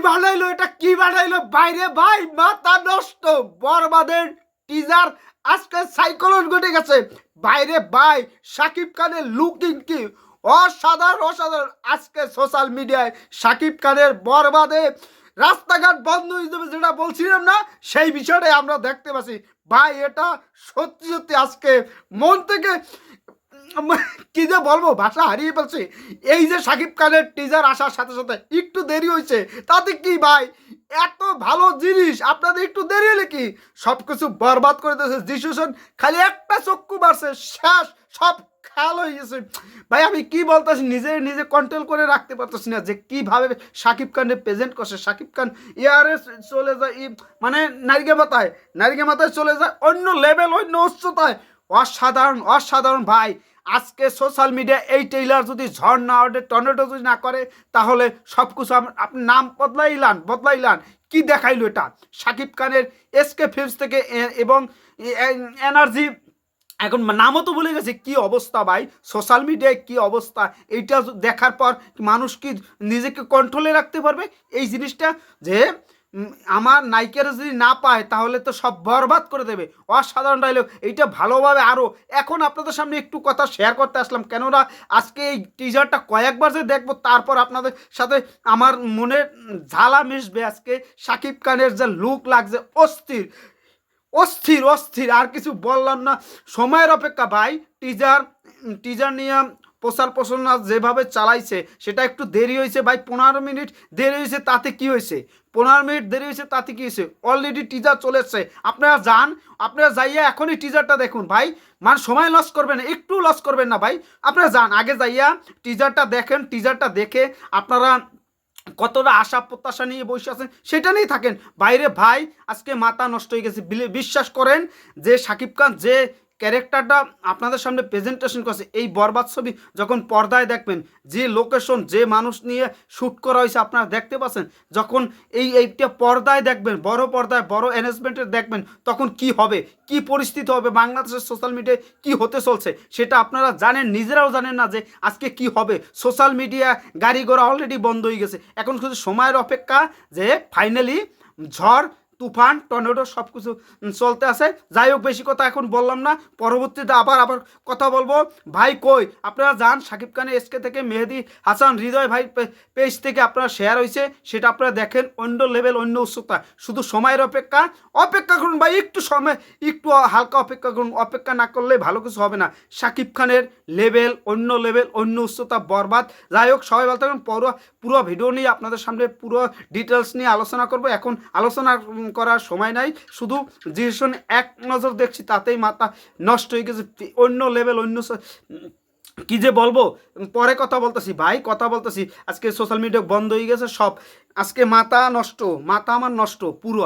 বানাইলো, এটা কি বানাইলো বাইরে ভাই, মাথা নষ্ট। বরবাদের টিজার আজকে সাইক্লোন ঘটে গেছে বাইরে ভাই। শাকিব খানের লুকিং কি অসাধারণ অসাধারণ। আজকে সোশ্যাল মিডিয়ায় শাকিব খানের বরবাদে রাস্তাঘাট বন্ধ হয়ে যাবে যেটা বলছিলাম না, সেই বিষয়টাই আমরা দেখতে পাচ্ছি ভাই। এটা সত্যি সত্যি আজকে মন থেকে কি যে বলবো, ভাষা হারিয়ে ফেলছি। এই যে শাকিব খানের টিজার আসার সাথে সাথে একটু দেরি হয়েছে, তাতে কি ভাই, এত ভালো জিনিস আপনাদের একটু দেরি হলে কি সব কিছু বরবাদ করে দিয়েছে। ডিসিশন খালি একটা চক্ষু বাড়ছে, শেষ, সব খেয়াল হয়ে গেছে ভাই। আমি কি বলতেছি, নিজে নিজে কন্ট্রোল করে রাখতে পারতেছি না যে কিভাবে শাকিব খানের প্রেজেন্ট করছে। শাকিব খান ইয়ারে চলে যায় মানে নারিকে মাথায় চলে যায় অন্য লেভেল, অন্য উচ্চতায়। অসাধারণ অসাধারণ ভাই। আজকে সোশ্যাল মিডিয়া এই ট্রেইলার যদি ঝড় না ওঠে, টর্নেডো যদি না করে, তাহলে সব কিছু আপনি নাম বদলাইলান। কি দেখাইলো এটা শাকিব খানের এসকে ফিল্মস থেকে এবং এনার্জি, এখন নামও তো ভুলে গেছে। কি অবস্থা ভাই, সোশ্যাল মিডিয়ায় কি অবস্থা। এইটা দেখার পর মানুষ কি নিজেকে কন্ট্রোলে রাখতে পারবে এই জিনিসটা, যে আমার নায়িকারা যদি না পায় তাহলে তো সব বরবাদ করে দেবে। অসাধারণ ডায়লগ এইটা, ভালোভাবে আরও। এখন আপনাদের সামনে একটু কথা শেয়ার করতে আসলাম, কেননা আজকে এই টিজারটা কয়েকবার যে দেখবো, তারপর আপনাদের সাথে আমার মনে ঝালা মিশবে। আজকে শাকিব খানের যে লুক লাগছে, অস্থির অস্থির অস্থির, আর কিছু বললাম না। সময়ের অপেক্ষা ভাই। টিজার নিয়ে প্রচার প্রচারণা যেভাবে চালাইছে, সেটা একটু দেরি হয়েছে ভাই। 15 মিনিট দেরি হয়েছে, তাতে কি হয়েছে? 15 মিনিট দেরি হয়েছে, তাতে কি হয়েছে? অলরেডি টিজার চলে এসছে। আপনারা যাইয়া এখনই টিজারটা দেখুন ভাই। মানে সময় লস করবেন না, একটু লস করবেন না ভাই। আপনারা যান, আগে যাইয়া টিজারটা দেখেন। টিজারটা দেখে আপনারা কতটা আশা প্রত্যাশা নিয়ে বসে আছেন সেটা নিয়েই থাকেন। বাইরে ভাই আজকে মাথা নষ্ট হয়ে গেছে। বিশ্বাস করেন যে শাকিব খান যে ক্যারেক্টারটা আপনাদের সামনে প্রেজেন্টেশন করছে, এই বরবাদ ছবি যখন পর্দায় দেখবেন, যে লোকেশন, যে মানুষ নিয়ে শ্যুট করা হয়েছে আপনারা দেখতে পাচ্ছেন, যখন এইটা পর্দায় দেখবেন, বড় পর্দায় বড় অ্যারেঞ্জমেন্টের দেখবেন, তখন কি হবে, কি পরিস্থিতি হবে, বাংলাদেশের সোশ্যাল মিডিয়ায় কি হতে চলছে সেটা আপনারা জানেন, নিজেরাও জানেন না যে আজকে কি হবে। সোশ্যাল মিডিয়া গাড়ি ঘোড়া অলরেডি বন্ধ হয়ে গেছে। এখন শুধু সময়ের অপেক্ষা যে ফাইনালি ঝড় তুফান টর্নেডো সব কিছু চলতে আছে। যাই হোক, বেশি কথা এখন বললাম না, পরবর্তীতে আবার কথা বলবো। ভাই কই আপনারা যান, শাকিব খানের এসকে থেকে মেহেদি হাসান হৃদয় ভাই পেজ থেকে আপনারা শেয়ার হয়েছে, সেটা আপনারা দেখেন। অন্য লেভেল, অন্য উৎসুকতা, শুধু সময়ের অপেক্ষা করুন ভাই। একটু সময়, একটু হালকা অপেক্ষা করুন। অপেক্ষা না করলে ভালো কিছু হবে না। শাকিব খানের লেভেল, অন্য উচ্চতা, বরবাদ। যাই হোক, সবাই ভালো থাকুন। পুরো ভিডিও নিয়ে আপনাদের সামনে পুরো ডিটেলস নিয়ে আলোচনা করব। এখন আলোচনা করার সময় নাই, শুধু ডিসিশন এক নজর দেখছি, তাতেই মাথা নষ্ট হয়ে গেছে। অন্য লেভেল, অন্য কি যে বলবো, পরে কথা বলতেছি ভাই, কথা বলতেছি। আজকে সোশ্যাল মিডিয়া বন্ধ হয়ে গেছে সব। আজকে মাথা আমার নষ্ট পুরো।